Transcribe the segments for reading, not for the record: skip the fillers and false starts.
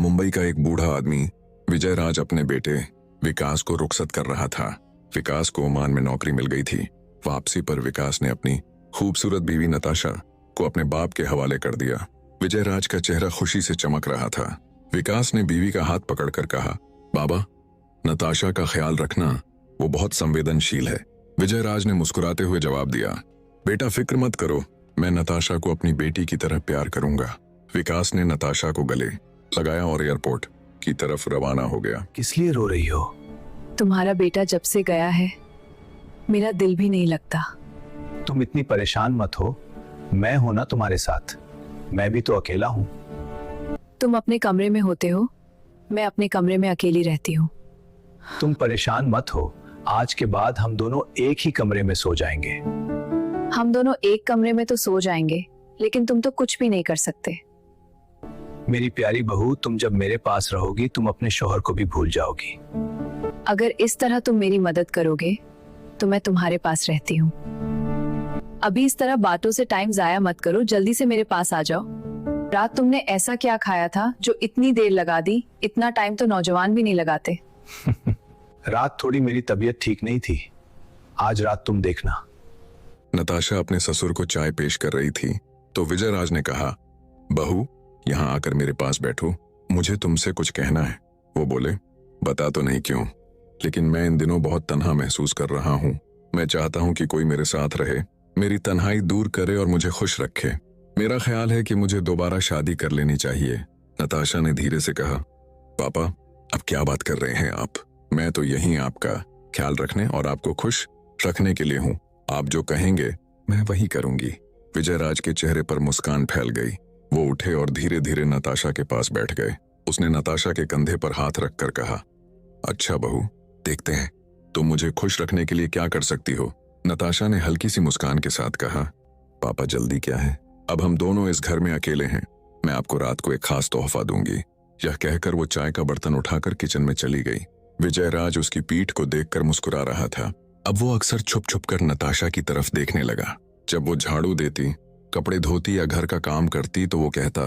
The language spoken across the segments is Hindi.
मुंबई का एक बूढ़ा आदमी विजय राज अपने बेटे विकास को रुखसत कर रहा था। विकास को ओमान में नौकरी मिल गई थी। वापसी पर विकास ने अपनी खूबसूरत बीवी नताशा को अपने बाप के हवाले कर दिया। विजय राज का चेहरा खुशी से चमक रहा था। विकास ने बीवी का हाथ पकड़कर कहा, बाबा, नताशा का ख्याल रखना, वो बहुत संवेदनशील है। विजय राज ने मुस्कुराते हुए जवाब दिया, बेटा फिक्र मत करो, मैं नताशा को अपनी बेटी की तरह प्यार करूंगा। विकास ने नताशा को गले लगाया और एयरपोर्ट की तरफ रवाना हो गया। किस लिए रो रही हो? तुम्हारा बेटा जब से गया है मेरा दिल भी नहीं लगता। तुम इतनी परेशान मत हो, मैं हूं ना तुम्हारे साथ। मैं भी तो अकेला हूं। तुम अपने कमरे में होते हो, मैं अपने कमरे में अकेली रहती हूँ। तुम परेशान मत हो, आज के बाद हम दोनों एक ही कमरे में सो जाएंगे। हम दोनों एक कमरे में तो सो जाएंगे, लेकिन तुम तो कुछ भी नहीं कर सकते। मेरी प्यारी बहू, तुम जब मेरे पास रहोगी तुम अपने शौहर को भी भूल जाओगी। अगर इस तरह तुम मेरी मदद करोगे तो मैं तुम्हारे पास रहती हूँ। अभी इस तरह बातों से टाइम जाया मत करो, जल्दी से मेरे पास आ जाओ। रात तुमने ऐसा क्या खाया था जो इतनी देर लगा दी? इतना टाइम तो नौजवान भी नहीं लगाते। रात थोड़ी मेरी तबीयत ठीक नहीं थी, आज रात तुम देखना। नताशा अपने ससुर को चाय पेश कर रही थी तो विजय राज ने कहा, बहू, यहाँ आकर मेरे पास बैठो, मुझे तुमसे कुछ कहना है। वो बोले, बता तो नहीं क्यों, लेकिन मैं इन दिनों बहुत तन्हा महसूस कर रहा हूँ। मैं चाहता हूँ कि कोई मेरे साथ रहे, मेरी तन्हाई दूर करे और मुझे खुश रखे। मेरा ख्याल है कि मुझे दोबारा शादी कर लेनी चाहिए। नताशा ने धीरे से कहा, पापा, अब क्या बात कर रहे हैं आप? मैं तो यहीं आपका ख्याल रखने और आपको खुश रखने के लिए हूँ। आप जो कहेंगे मैं वही करूंगी। विजय राज के चेहरे पर मुस्कान फैल गई। वो उठे और धीरे धीरे नताशा के पास बैठ गए। उसने नताशा के कंधे पर हाथ रखकर कहा, अच्छा बहू, देखते हैं तुम मुझे खुश रखने के लिए क्या कर सकती हो। नताशा ने हल्की सी मुस्कान के साथ कहा, पापा जल्दी क्या है, अब हम दोनों इस घर में अकेले हैं। मैं आपको रात को एक खास तोहफा दूंगी। यह कहकर वो चाय का बर्तन उठाकर किचन में चली गई। विजय राज उसकी पीठ को देखकर मुस्कुरा रहा था। अब वो अक्सर छुप छुप कर नताशा की तरफ देखने लगा। जब वो झाड़ू देती, कपड़े धोती या घर का काम करती तो वो कहता,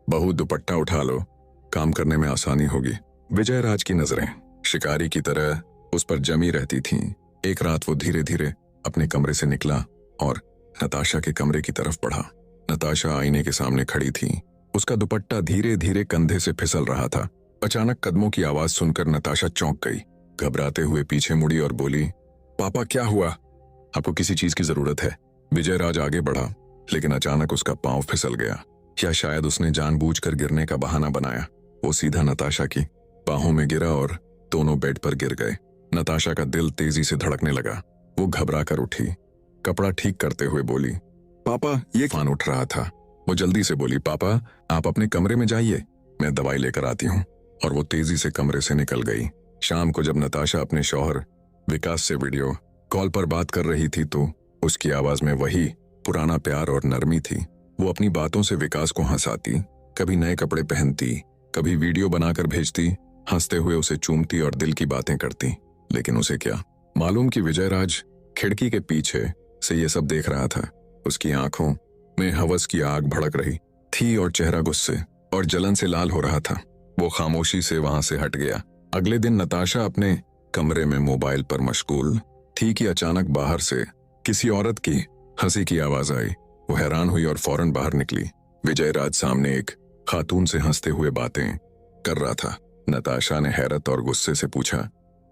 बहू दुपट्टा उठा लो, काम करने में आसानी होगी। विजय राज की नजरें शिकारी की तरह उस पर जमी रहती थीं। एक रात वो धीरे धीरे अपने कमरे से निकला और नताशा के कमरे की तरफ बढ़ा। नताशा आईने के सामने खड़ी थी। उसका दुपट्टा धीरे धीरे कंधे से फिसल रहा था। अचानक कदमों की आवाज सुनकर नताशा चौंक गई। घबराते हुए पीछे मुड़ी और बोली, पापा क्या हुआ? आपको किसी चीज की जरूरत है? विजय राज आगे बढ़ा, लेकिन अचानक उसका पांव फिसल गया, या शायद उसने जानबूझकर गिरने का बहाना बनाया। वो सीधा नताशा की बाहों में गिरा और दोनों बेड पर गिर गए। नताशा का दिल तेजी से धड़कने लगा। वो घबरा कर उठी, कपड़ा ठीक करते हुए बोली, पापा, ये फान उठ रहा था। वो जल्दी से बोली, पापा आप अपने कमरे में जाइए, मैं दवाई लेकर आती हूँ। और वो तेजी से कमरे से निकल गई। शाम को जब नताशा अपने शौहर विकास से वीडियो कॉल पर बात कर रही थी तो उसकी आवाज में वही पुराना प्यार और नरमी थी। वो अपनी बातों से विकास को हंसाती, कभी नए कपड़े पहनती, कभी वीडियो बनाकर भेजती, हंसते हुए उसे चूमती और दिल की बातें करती। लेकिन उसे क्या मालूम कि विजय राज खिड़की के पीछे से ये सब देख रहा था। उसकी आंखों में हवस की आग भड़क रही थी और चेहरा गुस्से और जलन से लाल हो रहा था। वो खामोशी से वहां से हट गया। अगले दिन नताशा अपने कमरे में मोबाइल पर मशगूल थी कि अचानक बाहर से किसी औरत की हंसी की आवाज आई। वो हैरान हुई और फौरन बाहर निकली। विजय राज सामने एक खातून से हंसते हुए बातें कर रहा था। नताशा ने हैरत और गुस्से से पूछा,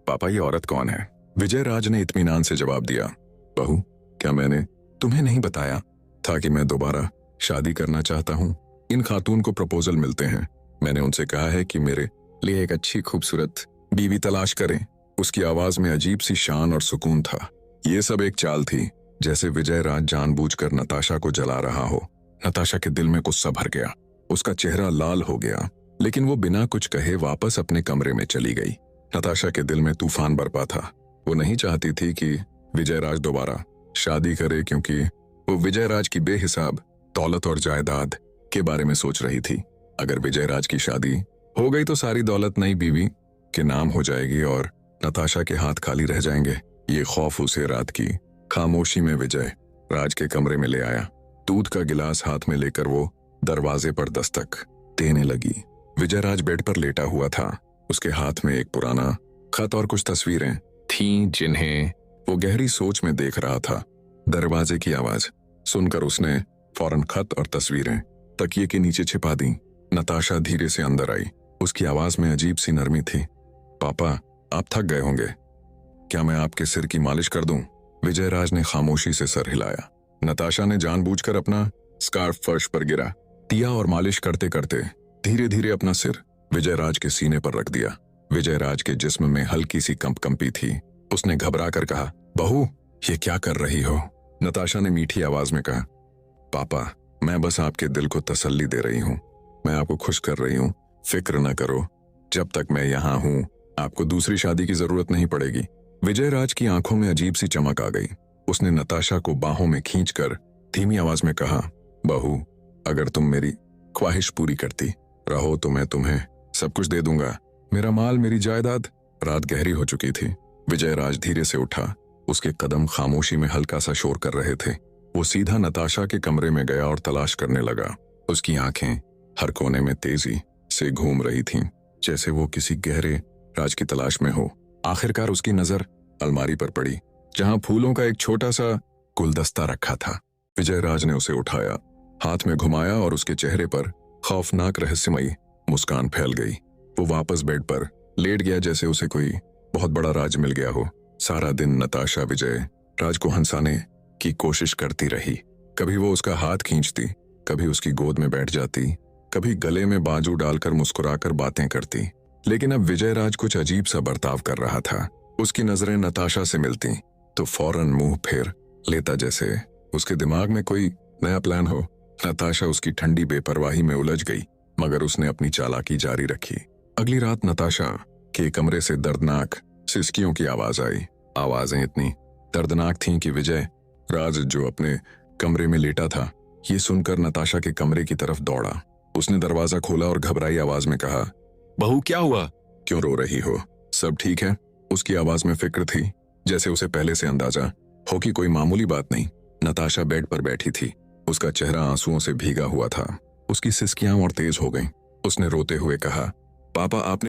पापा ये औरत कौन है? विजय राज ने इत्मीनान से जवाब दिया, बहू, क्या मैंने तुम्हें नहीं बताया था कि मैं दोबारा शादी करना चाहता हूँ? इन खातून को प्रपोजल मिलते हैं। मैंने उनसे कहा है कि मेरे लिए एक अच्छी खूबसूरत बीवी तलाश करें। उसकी आवाज में अजीब सी शान और सुकून था। ये सब एक चाल थी, जैसे विजय राज जानबूझकर नताशा को जला रहा हो। नताशा के दिल में गुस्सा भर गया। उसका चेहरा लाल हो गया, लेकिन वो बिना कुछ कहे वापस अपने कमरे में चली गई। नताशा के दिल में तूफान बरपा था। वो नहीं चाहती थी कि विजय राज दोबारा शादी करे, क्योंकि वो विजय राज की बेहिसाब दौलत और जायदाद के बारे में सोच रही थी। अगर विजय राज की शादी हो गई तो सारी दौलत नई बीवी के नाम हो जाएगी और नताशा के हाथ खाली रह जाएंगे। ये खौफ उसे रात की खामोशी में विजय राज के कमरे में ले आया। दूध का गिलास हाथ में लेकर वो दरवाजे पर दस्तक देने लगी। विजयराज बेड पर लेटा हुआ था। उसके हाथ में एक पुराना खत और कुछ तस्वीरें थीं जिन्हें वो गहरी सोच में देख रहा था। दरवाजे की आवाज सुनकर उसने फौरन खत और तस्वीरें तकिए के नीचे छिपा दी। नताशा धीरे से अंदर आई। उसकी आवाज में अजीब सी नरमी थी। पापा, आप थक गए होंगे, क्या मैं आपके सिर की मालिश कर दूं? विजयराज ने खामोशी से सर हिलाया। नताशा ने जानबूझकर अपना स्कार्फ फर्श पर गिरा दिया और मालिश करते करते धीरे धीरे अपना सिर विजयराज के सीने पर रख दिया। विजयराज के जिस्म में हल्की सी कंपी थी। उसने घबरा कर कहा, बहू, ये क्या कर रही हो? नताशा ने मीठी आवाज में कहा, पापा, मैं बस आपके दिल को तसल्ली दे रही हूँ। मैं आपको खुश कर रही हूँ। फिक्र न करो, जब तक मैं यहाँ हूँ आपको दूसरी शादी की जरूरत नहीं पड़ेगी। विजयराज की आंखों में अजीब सी चमक आ गई। उसने नताशा को बाहों में खींचकर धीमी आवाज में कहा, बहू, अगर तुम मेरी ख्वाहिश पूरी करती रहो तो मैं तुम्हें सब कुछ दे दूंगा, मेरा माल, मेरी जायदाद। रात गहरी हो चुकी थी। विजयराज धीरे से उठा। उसके कदम खामोशी में हल्का सा शोर कर रहे थे। वो सीधा नताशा के कमरे में गया और तलाश करने लगा। उसकी आंखें हर कोने में तेजी से घूम रही थीं, जैसे वो किसी गहरे राज की तलाश में हो। आखिरकार उसकी नजर अलमारी पर पड़ी, जहां फूलों का एक छोटा सा गुलदस्ता रखा था। विजयराज ने उसे उठाया, हाथ में घुमाया और उसके चेहरे पर खौफनाक रहस्यमयी मुस्कान फैल गई। वो वापस बेड पर लेट गया, जैसे उसे कोई बहुत बड़ा राज मिल गया हो। सारा दिन नताशा विजय राज को हंसाने की कोशिश करती रही। कभी वो उसका हाथ खींचती, कभी उसकी गोद में बैठ जाती, कभी गले में बाजू डालकर मुस्कुराकर बातें करती। लेकिन अब विजयराज कुछ अजीब सा बर्ताव कर रहा था। उसकी नजरें नताशा से मिलती तो फौरन मुंह फेर लेता, जैसे उसके दिमाग में कोई नया प्लान हो। नताशा उसकी ठंडी बेपरवाही में उलझ गई, मगर उसने अपनी चालाकी जारी रखी। अगली रात नताशा के कमरे से दर्दनाक सिसकियों की आवाज आई। आवाजें इतनी दर्दनाक थीं कि विजय राज, जो अपने कमरे में लेटा था, ये सुनकर नताशा के कमरे की तरफ दौड़ा। उसने दरवाजा खोला और घबराई आवाज में कहा, बहू, क्या हुआ? क्यों रो रही हो? सब ठीक है? उसकी आवाज में फिक्र थी, जैसे उसे पहले से अंदाजा हो कि कोई मामूली बात नहीं। नताशा बेड पर बैठी थी। उसका चेहरा आंसुओं से भीगा हुआ था। उसकी सिसकियां और तेज हो गईं। उसने रोते हुए कहा, पापा, आपने